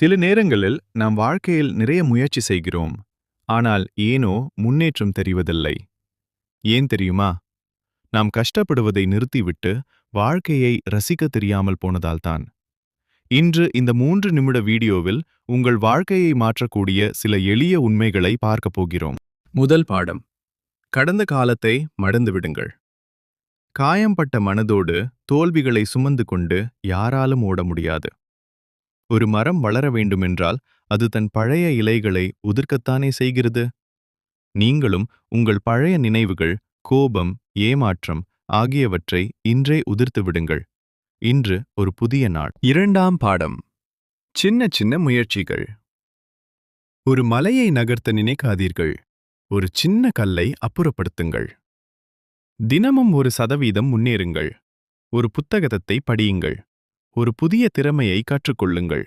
சில நேரங்களில் நாம் வாழ்க்கையில் நிறைய முயற்சி செய்கிறோம். ஆனால் ஏனோ முன்னேற்றம் தெரிவதில்லை. ஏன் தெரியுமா? நாம் கஷ்டப்படுவதை நிறுத்திவிட்டு வாழ்க்கையை ரசிக்கத் தெரியாமல் போனதால்தான். இன்று இந்த 3 நிமிட வீடியோவில் உங்கள் வாழ்க்கையை மாற்றக்கூடிய சில எளிய உண்மைகளை பார்க்கப் போகிறோம். முதல் பாடம். கடந்த காலத்தை மறந்து விடுங்கள். காயம்பட்ட மனதோடு தோல்விகளை சுமந்து கொண்டு யாராலும் ஓட முடியாது. ஒரு மரம் வளர வேண்டுமென்றால் அது தன் பழைய இலைகளை உதிர்க்கத்தானே செய்கிறது. நீங்களும் உங்கள் பழைய நினைவுகள், கோபம், ஏமாற்றம் ஆகியவற்றை இன்றே உதிர்த்து விடுங்கள். இன்று ஒரு புதிய நாள். இரண்டாம் பாடம். சின்ன சின்ன முயற்சிகள். ஒரு மலையை நகர்த்த நினைக்காதீர்கள். ஒரு சின்ன கல்லை அப்புறப்படுத்துங்கள். தினமும் 1% முன்னேறுங்கள். ஒரு புத்தகத்தை படியுங்கள். ஒரு புதிய திறமையை கற்றுக்கொள்ளுங்கள்.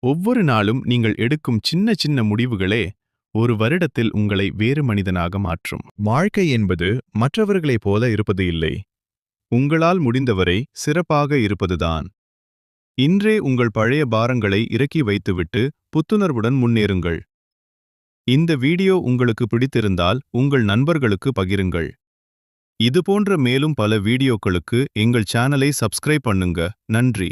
ஒவ்வொரு நாளும் நீங்கள் எடுக்கும் சின்ன சின்ன முடிவுகளே ஒரு வருடத்தில் உங்களை வேறு மனிதனாக மாற்றும். வாழ்க்கை என்பது மற்றவர்களைப் போல இருப்பது இல்லை. உங்களால் முடிந்தவரை சிறப்பாக இருப்பதுதான். இன்றே உங்கள் பழைய பாரங்களை இறக்கி வைத்துவிட்டு புத்துணர்வுடன் முன்னேறுங்கள். இந்த வீடியோ உங்களுக்கு பிடித்திருந்தால் உங்கள் நண்பர்களுக்கு பகிருங்கள். இதுபோன்ற மேலும் பல வீடியோக்களுக்கு எங்கள் சேனலை சப்ஸ்கிரைப் பண்ணுங்க. நன்றி.